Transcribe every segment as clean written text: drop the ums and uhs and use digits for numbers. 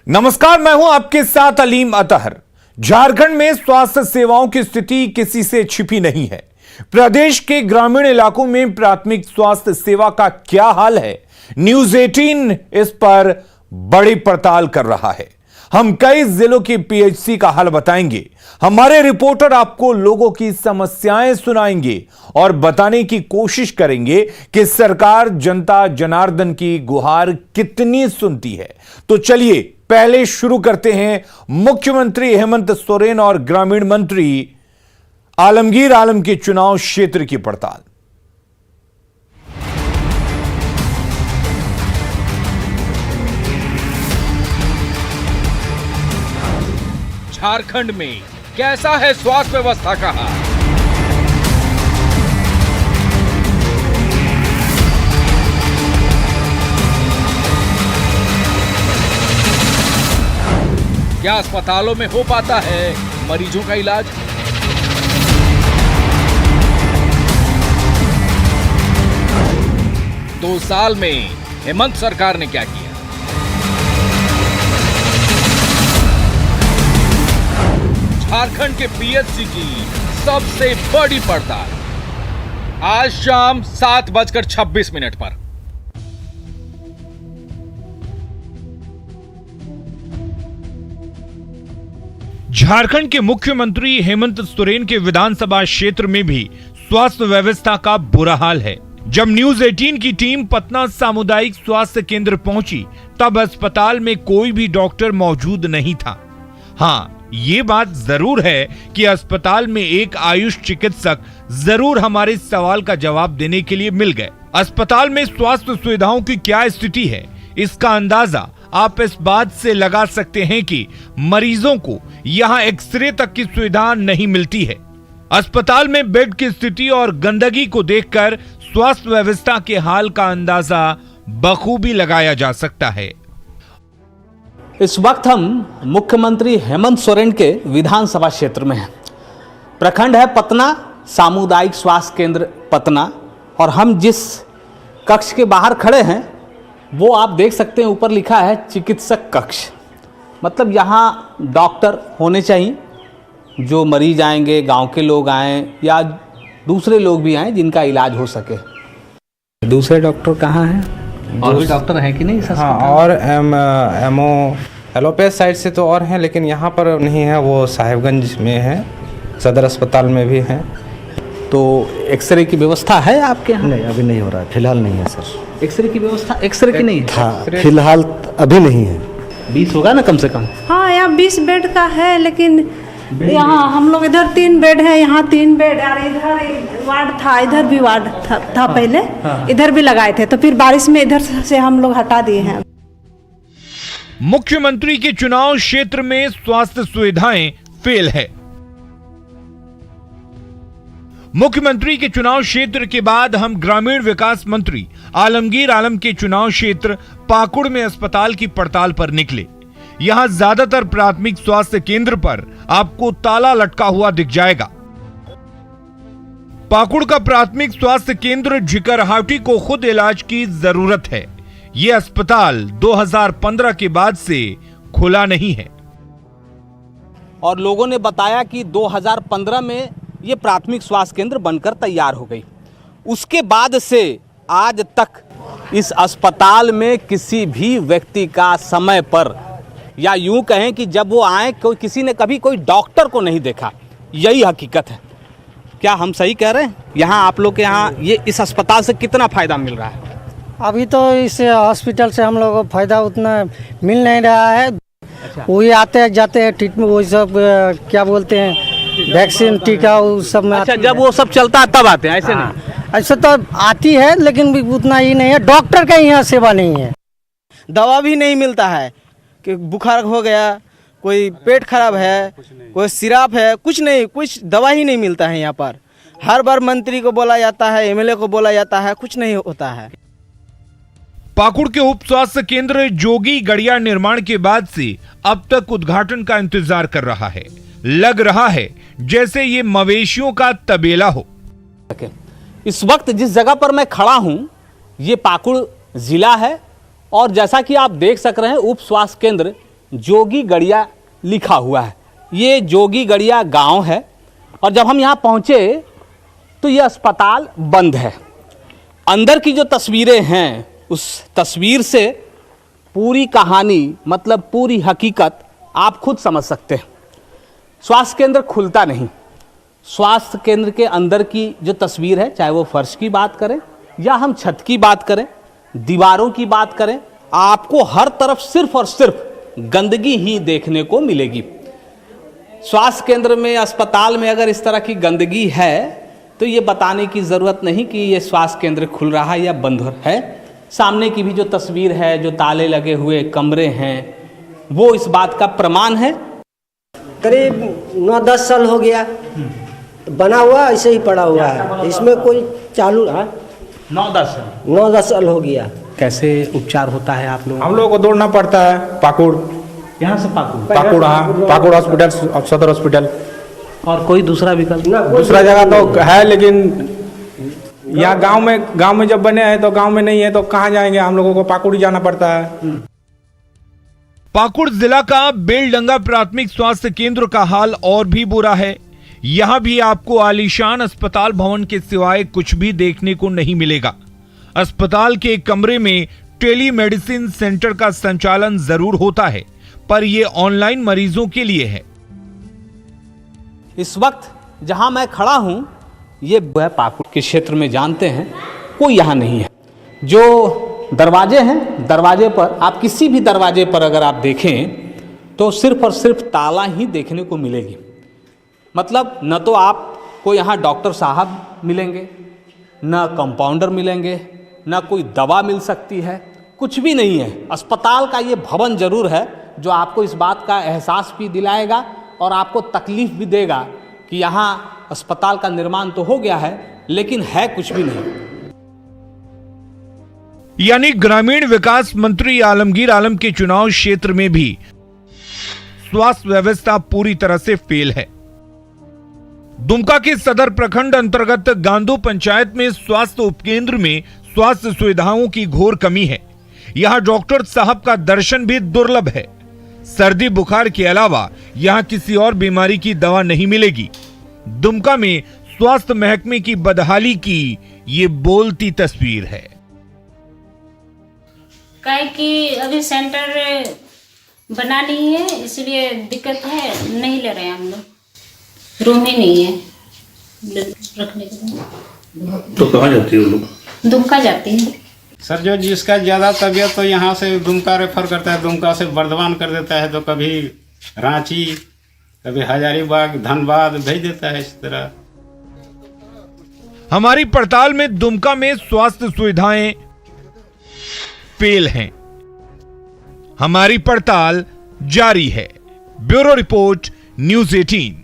नमस्कार, मैं हूं आपके साथ अलीम अतहर। झारखंड में स्वास्थ्य सेवाओं की स्थिति किसी से छिपी नहीं है। प्रदेश के ग्रामीण इलाकों में प्राथमिक स्वास्थ्य सेवा का क्या हाल है, न्यूज 18 इस पर बड़ी पड़ताल कर रहा है। हम कई जिलों की पीएचसी का हाल बताएंगे। हमारे रिपोर्टर आपको लोगों की समस्याएं सुनाएंगे और बताने की कोशिश करेंगे कि सरकार जनता जनार्दन की गुहार कितनी सुनती है। तो चलिए पहले शुरू करते हैं मुख्यमंत्री हेमंत सोरेन और ग्रामीण मंत्री आलमगीर आलम के चुनाव क्षेत्र की पड़ताल। झारखंड में कैसा है स्वास्थ्य व्यवस्था का हाल? क्या अस्पतालों में हो पाता है मरीजों का इलाज? दो साल में हेमंत सरकार ने क्या किया? झारखंड के पीएचसी की सबसे बड़ी पड़ताल आज शाम 7:26 पर। झारखंड के मुख्यमंत्री हेमंत सोरेन के विधानसभा क्षेत्र में भी स्वास्थ्य व्यवस्था का बुरा हाल है। जब न्यूज 18 की टीम पतना सामुदायिक स्वास्थ्य केंद्र पहुंची तब अस्पताल में कोई भी डॉक्टर मौजूद नहीं था। हाँ, ये बात जरूर है कि अस्पताल में एक आयुष चिकित्सक जरूर हमारे सवाल का जवाब देने के लिए मिल गए। अस्पताल में स्वास्थ्य सुविधाओं की क्या स्थिति है, इसका अंदाजा आप इस बात से लगा सकते हैं कि मरीजों को यहां एक्सरे तक की सुविधा नहीं मिलती है। अस्पताल में बेड की स्थिति और गंदगी को देखकर स्वास्थ्य व्यवस्था के हाल का अंदाजा बखूबी लगाया जा सकता है। इस वक्त हम मुख्यमंत्री हेमंत सोरेन के विधानसभा क्षेत्र में हैं। प्रखंड है पतना, सामुदायिक स्वास्थ्य केंद्र पतना, और हम जिस कक्ष के बाहर खड़े हैं वो आप देख सकते हैं, ऊपर लिखा है चिकित्सक कक्ष। मतलब यहाँ डॉक्टर होने चाहिए, जो मरीज आएंगे, गांव के लोग आएँ या दूसरे लोग भी आएँ जिनका इलाज हो सके। दूसरे डॉक्टर कहाँ हैं? और भी डॉक्टर हैं कि नहीं? हाँ, और एमओ एलोपैथ साइड से तो और हैं, लेकिन यहाँ पर नहीं है। वो साहिबगंज में है, सदर अस्पताल में भी हैं। तो एक्सरे की व्यवस्था है आपके यहाँ? नहीं, अभी नहीं हो रहा है, फिलहाल नहीं है सर। एक्सरे की व्यवस्था एक्सरे की नहीं है? हाँ, फिलहाल अभी नहीं है। 20 होगा ना कम से कम? हाँ, यहाँ 20 बेड का है, लेकिन यहाँ हम लोग इधर 3 बेड है, यहाँ 3 बेड, और इधर एक वार्ड था, इधर भी वार्ड था पहले। हाँ। इधर भी लगाए थे, तो फिर बारिश में इधर से हम लोग हटा दिए हैं। मुख्यमंत्री के चुनाव क्षेत्र में स्वास्थ्य सुविधाएं फेल है। मुख्यमंत्री के चुनाव क्षेत्र के बाद हम ग्रामीण विकास मंत्री आलमगीर आलम के चुनाव क्षेत्र पाकुड़ में अस्पताल की पड़ताल पर निकले। यहां ज्यादातर प्राथमिक स्वास्थ्य केंद्र पर आपको ताला लटका हुआ दिख जाएगा। पाकुड़ का प्राथमिक स्वास्थ्य केंद्र झिकरहाटी को खुद इलाज की जरूरत है। यह अस्पताल 2015 के बाद से खुला नहीं है। और लोगों ने बताया कि 2015 में यह प्राथमिक स्वास्थ्य केंद्र बनकर तैयार हो गई। उसके बाद से आज तक इस अस्पताल में किसी भी व्यक्ति का समय पर, या यूं कहें कि जब वो आए कोई किसी ने कभी कोई डॉक्टर को नहीं देखा। यही हकीकत है। क्या हम सही कह रहे हैं? यहाँ आप लोग के यहाँ ये इस अस्पताल से कितना फ़ायदा मिल रहा है? अभी तो इस हॉस्पिटल से हम लोगों को फ़ायदा उतना मिल नहीं रहा है। अच्छा। वही आते हैं जाते हैं ट्रीटमेंट, वही सब क्या बोलते हैं, वैक्सीन टीका, वो सब में। अच्छा, जब वो सब चलता है तब आते हैं? ऐसे नहीं? ऐसे तो आती है, लेकिन उतना ही नहीं है। डॉक्टर का यहाँ सेवा नहीं है। दवा भी नहीं मिलता है कि बुखार हो गया, कोई पेट खराब है, कोई सिरप है, कुछ नहीं, कुछ दवा ही नहीं मिलता है यहाँ पर। हर बार मंत्री को बोला जाता है, एमएलए को बोला जाता है, कुछ नहीं होता है। पाकुड़ के उप स्वास्थ्य केंद्र जोगी गड़िया निर्माण के बाद से अब तक उद्घाटन का इंतजार कर रहा है। लग रहा है जैसे ये मवेशियों का तबेला हो। इस वक्त जिस जगह पर मैं खड़ा हूं ये पाकुड़ जिला है और जैसा कि आप देख सक रहे हैं उप स्वास्थ्य केंद्र जोगी गढ़िया लिखा हुआ है। ये जोगी गढ़िया गांव है और जब हम यहाँ पहुँचे तो ये अस्पताल बंद है। अंदर की जो तस्वीरें हैं उस तस्वीर से पूरी कहानी मतलब पूरी हकीकत आप खुद समझ सकते हैं। स्वास्थ्य केंद्र खुलता नहीं। स्वास्थ्य केंद्र के अंदर की जो तस्वीर है, चाहे वो फर्श की बात करें या हम छत की बात करें, दीवारों की बात करें, आपको हर तरफ सिर्फ और सिर्फ गंदगी ही देखने को मिलेगी। स्वास्थ्य केंद्र में, अस्पताल में अगर इस तरह की गंदगी है तो ये बताने की ज़रूरत नहीं कि ये स्वास्थ्य केंद्र खुल रहा है या बंद है। सामने की भी जो तस्वीर है, जो ताले लगे हुए कमरे हैं, वो इस बात का प्रमाण है। करीब 9-10 साल हो गया, बना हुआ ऐसे ही पड़ा हुआ है, इसमें कोई चालू है। 9-10 साल हो गया। कैसे उपचार होता है आप लोग? हम लोग को दौड़ना पड़ता है पाकुड़, यहाँ से पाकुड़ पाकुड़ हॉस्पिटल, सदर हॉस्पिटल। और कोई दूसरा विकल्प? दूसरा जगह तो है लेकिन यहाँ गांव में जब बने हैं तो गांव में नहीं है तो कहाँ जाएंगे, हम लोगों को पाकुड़ ही जाना पड़ता है। पाकुड़ जिला का बेलडंगा प्राथमिक स्वास्थ्य केंद्र का हाल और भी बुरा है। यहां भी आपको आलीशान अस्पताल भवन के सिवाय कुछ भी देखने को नहीं मिलेगा। अस्पताल के एक कमरे में टेलीमेडिसिन सेंटर का संचालन जरूर होता है, पर यह ऑनलाइन मरीजों के लिए है। इस वक्त जहां मैं खड़ा हूं ये पाकुड़ के क्षेत्र में, जानते हैं कोई यहां नहीं है। जो दरवाजे हैं, दरवाजे पर आप किसी भी दरवाजे पर अगर आप देखें तो सिर्फ और सिर्फ ताला ही देखने को मिलेगी। मतलब न तो आपको यहाँ डॉक्टर साहब मिलेंगे, न कंपाउंडर मिलेंगे, न कोई दवा मिल सकती है, कुछ भी नहीं है। अस्पताल का ये भवन जरूर है जो आपको इस बात का एहसास भी दिलाएगा और आपको तकलीफ भी देगा कि यहाँ अस्पताल का निर्माण तो हो गया है लेकिन है कुछ भी नहीं। यानी ग्रामीण विकास मंत्री आलमगीर आलम के चुनाव क्षेत्र में भी स्वास्थ्य व्यवस्था पूरी तरह से फेल है। दुमका के सदर प्रखंड अंतर्गत गांदू पंचायत में स्वास्थ्य उपकेंद्र में स्वास्थ्य सुविधाओं की घोर कमी है। यहां डॉक्टर साहब का दर्शन भी दुर्लभ है। सर्दी बुखार के अलावा यहां किसी और बीमारी की दवा नहीं मिलेगी। दुमका में स्वास्थ्य महकमे की बदहाली की ये बोलती तस्वीर है। काहे कि अभी सेंटर बना नहीं है, इसलिए दिक्कत है, नहीं ले रहे हैं हम लोग। रूम ही नहीं है रखने के लिए। तो कहाँ जाती है लोग? दुमका जाती है। सर जो जिसका ज़्यादा तबीयत तो यहाँ से दुमका रेफर करता है, दुमका से बर्धमान कर देता है, तो कभी रांची, कभी हजारीबाग, धनबाद भेज देता है। इस तरह हमारी पड़ताल में दुमका में स्वास्थ्य सुविधाएं फेल हैं। हमारी पड़ताल जारी है। Bureau report, news 18।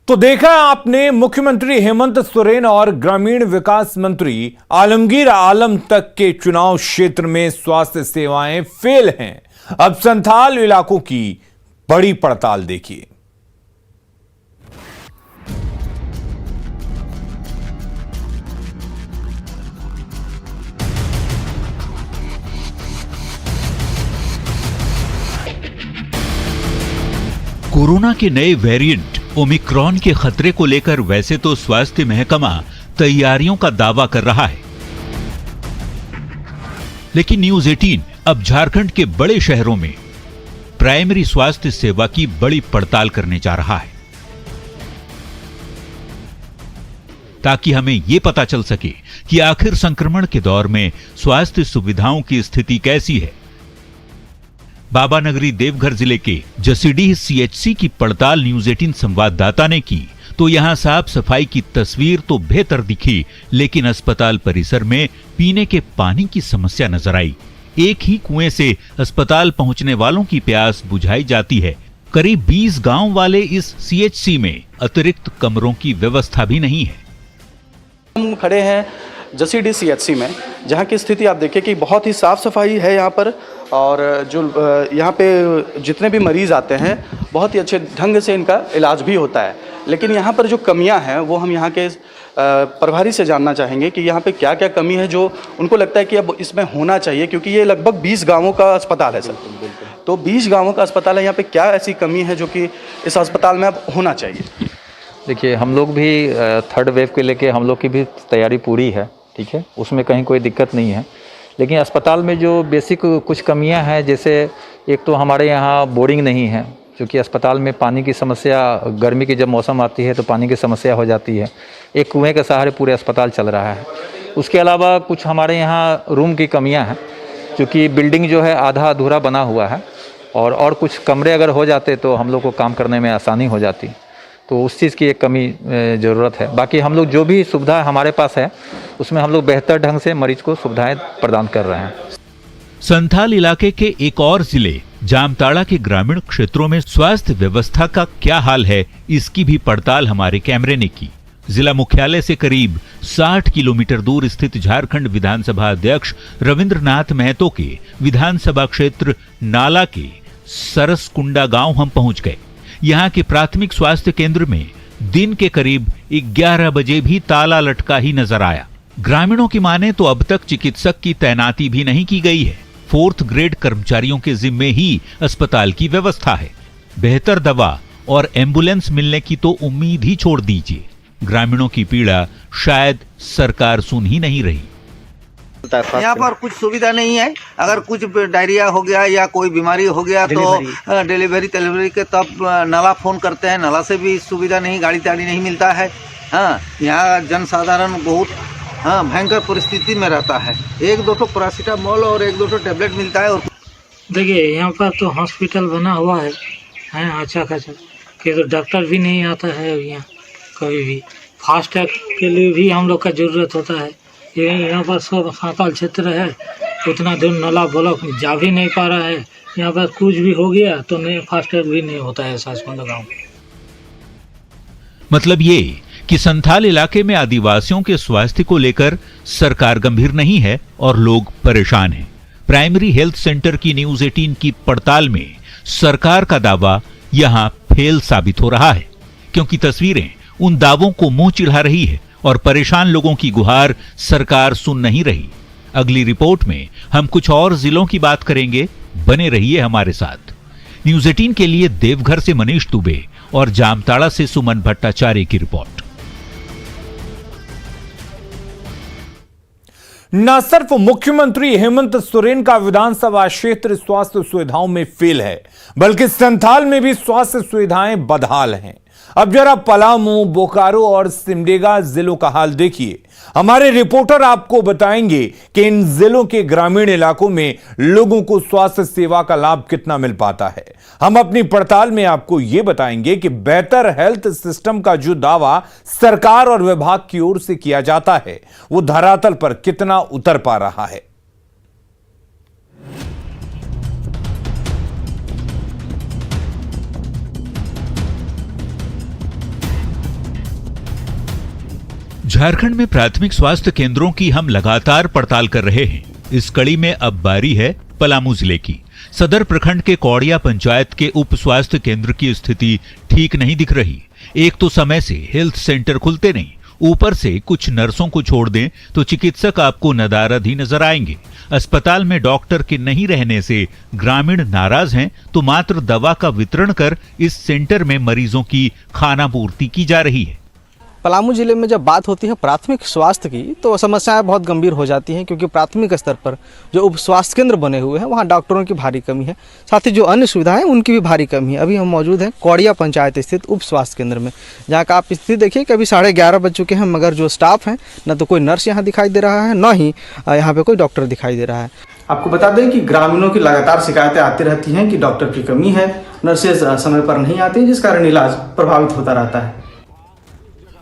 तो देखा आपने, मुख्यमंत्री हेमंत सोरेन और ग्रामीण विकास मंत्री आलमगीर आलम तक के चुनाव क्षेत्र में स्वास्थ्य सेवाएं फेल हैं। अब संथाल इलाकों की बड़ी पड़ताल देखिए। कोरोना के नए वेरिएंट ओमिक्रॉन के खतरे को लेकर वैसे तो स्वास्थ्य महकमा तैयारियों का दावा कर रहा है, लेकिन न्यूज़ 18 अब झारखंड के बड़े शहरों में प्राइमरी स्वास्थ्य सेवा की बड़ी पड़ताल करने जा रहा है, ताकि हमें यह पता चल सके कि आखिर संक्रमण के दौर में स्वास्थ्य सुविधाओं की स्थिति कैसी है। बाबा नगरी देवघर जिले के जसीडीह सीएचसी की पड़ताल न्यूज़ 18 संवाददाता ने की तो यहां साफ सफाई की तस्वीर तो बेहतर दिखी, लेकिन अस्पताल परिसर में पीने के पानी की समस्या नजर आई। एक ही कुएं से अस्पताल पहुंचने वालों की प्यास बुझाई जाती है। करीब 20 गांव वाले इस सीएचसी में अतिरिक्त कमरों की व्यवस्था भी नहीं है। हम खड़े हैं जसीडीह सीएचसी में, जहां की स्थिति आप देखिए कि बहुत ही साफ सफाई है यहाँ पर और जो यहाँ पे जितने भी मरीज़ आते हैं बहुत ही अच्छे ढंग से इनका इलाज भी होता है। लेकिन यहाँ पर जो कमियाँ हैं वो हम यहाँ के प्रभारी से जानना चाहेंगे कि यहाँ पे क्या क्या कमी है जो उनको लगता है कि अब इसमें होना चाहिए, क्योंकि ये लगभग 20 गांवों का अस्पताल है सर। तो 20 गांवों का अस्पताल है, यहाँ पे क्या ऐसी कमी है जो कि इस अस्पताल में अब होना चाहिए? देखिए, हम लोग भी थर्ड वेव के लेके हम लोग की भी तैयारी पूरी है, ठीक है, उसमें कहीं कोई दिक्कत नहीं है। लेकिन अस्पताल में जो बेसिक कुछ कमियां हैं, जैसे एक तो हमारे यहाँ बोर्डिंग नहीं है, क्योंकि अस्पताल में पानी की समस्या, गर्मी की जब मौसम आती है तो पानी की समस्या हो जाती है। एक कुएं के सहारे पूरे अस्पताल चल रहा है। उसके अलावा कुछ हमारे यहाँ रूम की कमियां हैं, क्योंकि बिल्डिंग जो है आधा अधूरा बना हुआ है और कुछ कमरे अगर हो जाते तो हम लोग को काम करने में आसानी हो जाती। तो उस चीज़ की एक कमी ज़रूरत है। बाकी हम लोग जो भी सुविधा हमारे पास है उसमें हम लोग बेहतर ढंग से मरीज को सुविधाएं प्रदान कर रहे हैं। संथाल इलाके के एक और जिले जामताड़ा के ग्रामीण क्षेत्रों में स्वास्थ्य व्यवस्था का क्या हाल है, इसकी भी पड़ताल हमारे कैमरे ने की। जिला मुख्यालय से करीब 60 किलोमीटर दूर स्थित झारखंड विधानसभा अध्यक्ष रविंद्रनाथ महतो के विधानसभा क्षेत्र नाला के सरसकुंडा गांव हम पहुंच गए। यहाँ के प्राथमिक स्वास्थ्य केंद्र में दिन के करीब 11 बजे भी ताला लटका ही नजर आया। ग्रामीणों की माने तो अब तक चिकित्सक की तैनाती भी नहीं की गई है। 4th ग्रेड कर्मचारियों के जिम्मे ही अस्पताल की व्यवस्था है। बेहतर दवा और एम्बुलेंस मिलने की तो उम्मीद ही छोड़ दीजिए। ग्रामीणों की पीड़ा शायद सरकार सुन ही नहीं रही। यहाँ पर कुछ सुविधा नहीं है। अगर कुछ डायरिया हो गया या कोई बीमारी हो गया तो डिलीवरी के तब नाला फोन करते हैं। नाला से भी सुविधा नहीं, गाड़ी ताड़ी नहीं मिलता है। हाँ, यहाँ जनसाधारण बहुत भयंकर परिस्थिति में रहता है। 1-2 पैरासीटामोल और 1-2 टैबलेट मिलता है। और देखिए, यहाँ पर तो हॉस्पिटल बना हुआ है अच्छा खासा, कि तो डॉक्टर भी नहीं आता है यहाँ कभी भी। फास्ट टैग के लिए भी हम लोग का जरूरत होता है। यहाँ पर सब सांताल क्षेत्र है, उतना दूर नाला ब्लॉक जा भी नहीं पा रहा है। यहाँ पर कुछ भी हो गया तो नहीं, फास्ट टैग भी नहीं होता है सासकुंडा गाँव। मतलब ये कि संथाल इलाके में आदिवासियों के स्वास्थ्य को लेकर सरकार गंभीर नहीं है और लोग परेशान हैं। प्राइमरी हेल्थ सेंटर की न्यूज़ 18 की पड़ताल में सरकार का दावा यहां फेल साबित हो रहा है, क्योंकि तस्वीरें उन दावों को मुंह चिढ़ा रही है और परेशान लोगों की गुहार सरकार सुन नहीं रही। अगली रिपोर्ट में हम कुछ और जिलों की बात करेंगे। बने रहिए हमारे साथ। न्यूज़ 18 के लिए देवघर से मनीष दुबे और जामताड़ा से सुमन भट्टाचार्य की रिपोर्ट। न सिर्फ मुख्यमंत्री हेमंत सोरेन का विधानसभा क्षेत्र स्वास्थ्य सुविधाओं में फेल है, बल्कि संथाल में भी स्वास्थ्य सुविधाएं बदहाल हैं। अब जरा पलामू, बोकारो और सिमडेगा जिलों का हाल देखिए। हमारे रिपोर्टर आपको बताएंगे कि इन जिलों के ग्रामीण इलाकों में लोगों को स्वास्थ्य सेवा का लाभ कितना मिल पाता है। हम अपनी पड़ताल में आपको यह बताएंगे कि बेहतर हेल्थ सिस्टम का जो दावा सरकार और विभाग की ओर से किया जाता है, वो धरातल पर कितना उतर पा रहा है। झारखंड में प्राथमिक स्वास्थ्य केंद्रों की हम लगातार पड़ताल कर रहे हैं। इस कड़ी में अब बारी है पलामू जिले की। सदर प्रखंड के कौड़िया पंचायत के उप स्वास्थ्य केंद्र की स्थिति ठीक नहीं दिख रही। एक तो समय से हेल्थ सेंटर खुलते नहीं, ऊपर से कुछ नर्सों को छोड़ दें तो चिकित्सक आपको नदारद ही नजर आएंगे। अस्पताल में डॉक्टर के नहीं रहने से ग्रामीण नाराज हैं, तो मात्र दवा का वितरण कर इस सेंटर में मरीजों की खानापूर्ति की जा रही है। पलामू जिले में जब बात होती है प्राथमिक स्वास्थ्य की तो समस्याएं बहुत गंभीर हो जाती हैं, क्योंकि प्राथमिक स्तर पर जो उप स्वास्थ्य केंद्र बने हुए हैं वहां डॉक्टरों की भारी कमी है, साथ ही जो अन्य सुविधाएं उनकी भी भारी कमी है। अभी हम मौजूद हैं कौड़िया पंचायत स्थित उप स्वास्थ्य केंद्र में, जहाँ का आप स्थिति देखिए कि अभी 11:30 बज चुके हैं, मगर जो स्टाफ है न तो कोई नर्स यहाँ दिखाई दे रहा है, न ही यहाँ पे कोई डॉक्टर दिखाई दे रहा है। आपको बता दें कि ग्रामीणों की लगातार शिकायतें आती रहती हैं कि डॉक्टर की कमी है, नर्सेज समय पर नहीं आती, जिस कारण इलाज प्रभावित होता रहता है।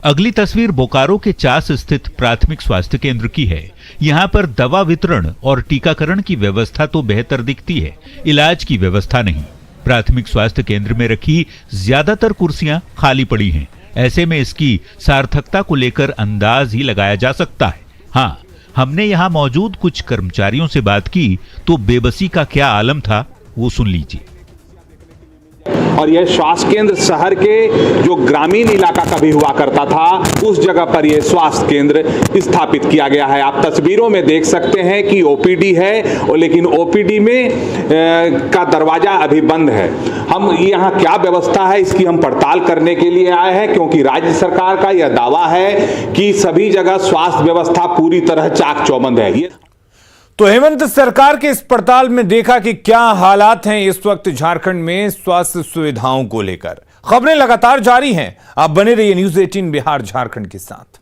अगली तस्वीर बोकारो के चास स्थित प्राथमिक स्वास्थ्य केंद्र की है। यहाँ पर दवा वितरण और टीकाकरण की व्यवस्था तो बेहतर दिखती है, इलाज की व्यवस्था नहीं। प्राथमिक स्वास्थ्य केंद्र में रखी ज्यादातर कुर्सियां खाली पड़ी हैं। ऐसे में इसकी सार्थकता को लेकर अंदाज ही लगाया जा सकता है। हाँ, हमने यहां मौजूद कुछ कर्मचारियों से बात की तो बेबसी का क्या आलम था वो सुन लीजिए। और यह स्वास्थ्य केंद्र शहर के जो ग्रामीण इलाका कभी हुआ करता था उस जगह पर यह स्वास्थ्य केंद्र स्थापित किया गया है। आप तस्वीरों में देख सकते हैं कि ओपीडी है और लेकिन ओपीडी में का दरवाजा अभी बंद है। हम यहाँ क्या व्यवस्था है इसकी हम पड़ताल करने के लिए आए हैं, क्योंकि राज्य सरकार का यह दावा है कि सभी जगह स्वास्थ्य व्यवस्था पूरी तरह चाक चौबंद है। तो हेमंत सरकार के इस पड़ताल में देखा कि क्या हालात हैं इस वक्त झारखंड में स्वास्थ्य सुविधाओं को लेकर। खबरें लगातार जारी हैं, आप बने रहिए न्यूज़ 18 बिहार झारखंड के साथ।